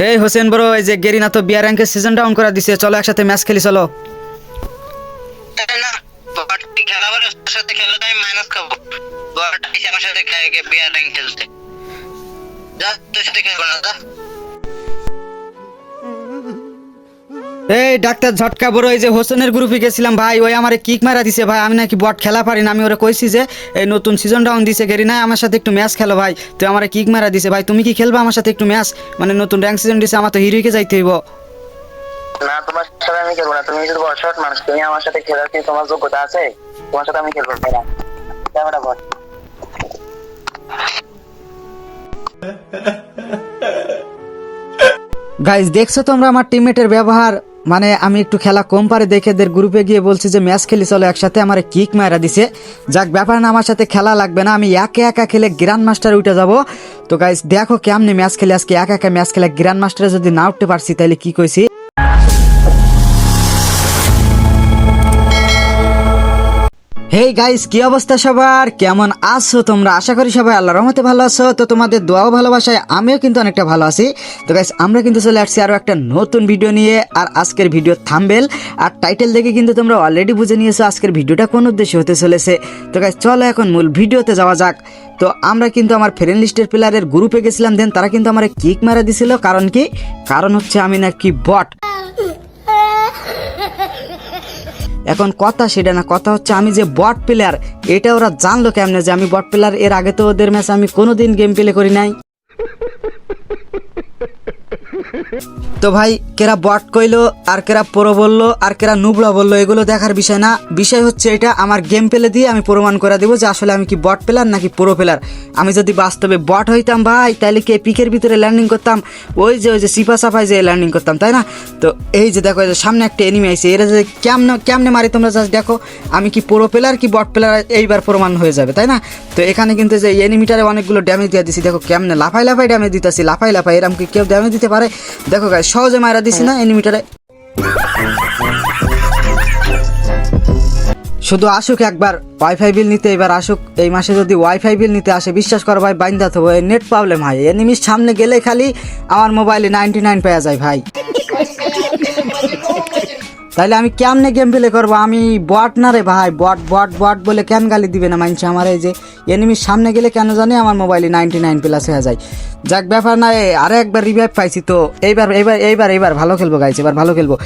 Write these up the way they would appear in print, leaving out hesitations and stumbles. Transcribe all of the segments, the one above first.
এই হোসেন ব্রো, এই যে গেরিনা তো বিয়ার র্যাঙ্কের সিজন ডাউন করে দিছে, চলো একসাথে ম্যাচ খেলি চলো। না বট খেলা বলে ওর সাথে খেলে তো আমি মাইনাস খাবো। বট এসে আমার সাথে খায় বিয়ার র্যাঙ্ক খেলতে। যা তোর সাথে খেলবো না যা। এই ডাক্তার ঝটকা বড়, এই যে হোসেনের গ্রুপে গেছিলাম ভাই, ওই আমারে কিক মারা দিছে ভাই। আমি নাকি বট খেলা পারি না, আমি ওরা কইছি যে এই নতুন সিজন ডাউন দিছে গেরিনা, আমার সাথে একটু ম্যাচ খেলো ভাই। তো আমারে কিক মারা দিছে ভাই, তুমি কি খেলবা আমার সাথে একটু ম্যাচ? মানে নতুন র্যাঙ্ক সিজন দিছে, আমার তো হিরোইকে যাইতে হইব। না তোমার সাথে আমি খেলবো না, তুমি শুধু বড় শট মানুষ, তুমি আমার সাথে খেলার কি তোমার যোগ্যতা আছে? তোমার সাথে আমি খেলবো না। ক্যামেরা বট। গাইজ দেখছো তোমরা আমার টিমমেটের ব্যবহার, মানে আমি একটু খেলা কম পারে দেখে এদের গ্রুপে গিয়ে বলছি যে ম্যাচ খেলি চলো একসাথে, আমার কিক মারা দিছে। যাক ব্যাপার না, আমার সাথে খেলা লাগবে না, আমি একা একা খেলে গ্র্যান্ড মাস্টার উঠে যাবো। তো গাইজ দেখো কেমনে ম্যাচ খেলে আজকে, একা একা ম্যাচ খেলে গ্র্যান্ড মাস্টারে যদি না উঠতে পারছি তাহলে কি কইছি। হেই গাইস, কি অবস্থা সবার, কেমন আছো তোমরা? আশা করি সবাই আল্লাহর রহমতে ভালো আছো। তো তোমাদের দোয়া ও ভালোবাসায় আমিও কিন্তু অনেকটা ভালো আছি। তো গাইস আমরা কিন্তু চলে আসছি আরো একটা নতুন ভিডিও নিয়ে। আর আজকের ভিডিও থাম্বনেল আর টাইটেল দেখে কিন্তু তোমরা অলরেডি বুঝে নিয়েছো আজকের ভিডিওটা কোন উদ্দেশ্যে হতে চলেছে। তো গাইস চলো এখন মূল ভিডিওতে যাওয়া যাক। তো আমরা কিন্তু আমার ফ্রেন্ড লিস্টের প্লেয়ারের গ্রুপে গেছিলাম, দেন তারা কিন্তু আমার কিক মারা দিছিল। কারণ কি? কারণ হচ্ছে আমি নাকি বট। এখন কথা সেটা না, কথা হচ্ছে আমি যে বট প্লেয়ার এটা ওরা জানলো কেমনে যে আমি বট প্লেয়ার? এর আগে তো ওদের ম্যাচ আমি কোনোদিন গেম প্লে করি নাই। তো ভাই কেরা বট কইলো আর কেরা প্রো বললো আর কেরা নুবড়া বললো, এগুলো দেখার বিষয় না। বিষয় হচ্ছে এটা আমার গেম প্লে দিয়ে আমি প্রমাণ করে দেবো যে আসলে আমি কি বট প্লেয়ার নাকি প্রো প্লেয়ার। আমি যদি বাস্তবে বট হইতাম ভাই তাহলে কি পিকের ভিতরে ল্যান্ডিং করতাম, ওই যে সিপা সাফাই যে ল্যান্ডিং করতাম, তাই না? তো এই যে দেখো সামনে একটা এনিমি আইছে, এরা যে কেমনে মারি তোমরা জাস্ট দেখো আমি কি প্রো প্লেয়ার কি বট প্লেয়ার এইবার প্রমাণ হয়ে যাবে, তাই না? তো এখানে কিন্তু যে এনিমিটারে অনেকগুলো ড্যামেজ দিয়ে দিছি, দেখো কেমনে লাফাই লাফাই ড্যামেজ দিতেছি, লাফাই লাফাই। এরকম কি কেউ ড্যামেজ দিতে পারে? দেখো গাইস সহজে মারা দিছি না এনিমিটারে। শুধু আসুক একবার ওয়াইফাই বিল নিতে, এবার আসুক এই মাসে যদি ওয়াইফাই বিল নিতে আসে, বিশ্বাস করো ভাই বাইন্দা তো নেট প্রবলেম হয়। এনিমির সামনে গেলে খালি আমার মোবাইলে 99 পাওয়া যায় ভাই। তাইলে আমি কেমনে গেম প্লে করবো? আমি বট না রে ভাই, বট বট বট বলে কেন গালি দিবে না মানছে আমার? এই যে এনিমির সামনে গেলে কেন জানি আমার মোবাইলে 99 প্লাস হয়ে যায়। যাক ব্যাপার না, আরো একবার রিভাইভ পাইছি, তো এইবার ভালো খেলবো গাইছে, এবার ভালো খেলবো।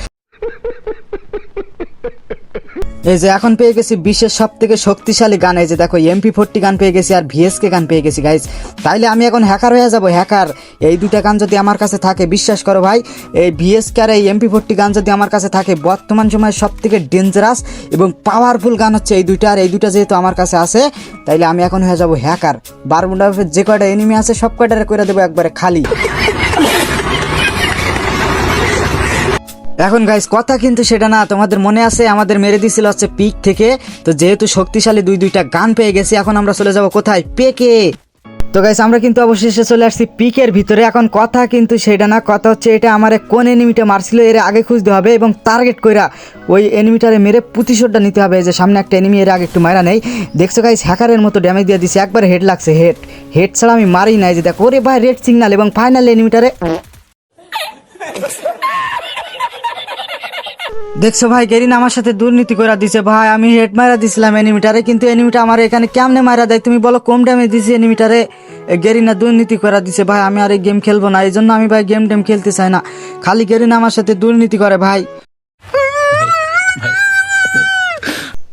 এই যে এখন পেয়ে গেছি বিশ্বের সব থেকে শক্তিশালী গান, এই যে দেখো MP40 গান পেয়ে গেছি আর VSK গান পেয়ে গেছি গাইজ। তাইলে আমি এখন হ্যাকার হয়ে যাব, হ্যাকার। এই দুটা গান যদি আমার কাছে থাকে, বিশ্বাস করো ভাই এই VSK আর এই MP40 গান যদি আমার কাছে থাকে, বর্তমান সময়ে সব থেকে ডেঞ্জারাস এবং পাওয়ারফুল গান হচ্ছে এই দুইটা। আর এই দুইটা যেহেতু আমার কাছে আছে তাইলে আমি এখন হয়ে যাব হ্যাকার। বারমুডা যে কয়টা এনিমি আছে সব কয়টারে করে দেবো একবারে খালি। এখন গাইস কথা কিন্তু সেটা না, তোমাদের মনে আছে আমাদের মেরে দিছিল হচ্ছে পিক থেকে। তো যেহেতু শক্তিশালী দুইটা গান পেয়ে গেছি, এখন আমরা চলে যাব কোথায়? পেকে। তো গাইস আমরা কিন্তু অবশেষে চলে আসছি পিকের ভিতরে। এখন কথা কিন্তু সেটা না, কথা হচ্ছে এটা আমার কোন এনিমিটা মারছিল এর আগে খুঁজতে হবে এবং টার্গেট কইরা ওই এনিমিটারে মেরে প্রতিশোধটা নিতে হবে। যে সামনে একটা এনিমি এর আগে একটু মারা নেই, দেখছো গাইস হ্যাকারের মতো ড্যামেজ দিয়ে দিছে, একবার হেড লাগছে। হেড ছাড়া আমি মারি নাই। যে দেখো ওরে ভাই রেড সিগন্যাল এবং ফাইনাল এনিমিটারে দেখছো ভাই গেরিনা আমার সাথে দুর্নীতি করে দিছে ভাই। আমি হেড মারা দিছিলাম এনিমিটারে, কিন্তু এনিমিটা আমার এখানে কেমনে মারা দেয় তুমি বলো? কম ড্যামেজ দিছি এনিমিটারে, গেরিনা দুর্নীতি করে দিছে ভাই। আমি আর এই গেম খেলবো না, এই জন্য আমি ভাই গেম খেলতে চাই না। খালি গেরিনা আমার সাথে দুর্নীতি করে ভাই।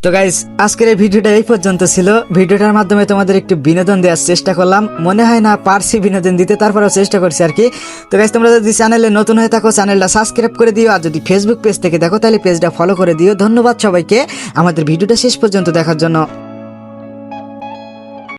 তো গাইস আজকের এই ভিডিওটা এই পর্যন্ত ছিল। ভিডিওটার মাধ্যমে তোমাদের একটু বিনোদন দেওয়ার চেষ্টা করলাম, মনে হয় না পারছি বিনোদন দিতে, তারপরেও চেষ্টা করছি আর কি। তো গাইস তোমরা যদি চ্যানেলে নতুন হয়ে থাকো চ্যানেলটা সাবস্ক্রাইব করে দিও, আর যদি ফেসবুক পেজ থেকে দেখো তাহলে পেজটা ফলো করে দিও। ধন্যবাদ সবাইকে আমাদের ভিডিওটা শেষ পর্যন্ত দেখার জন্য।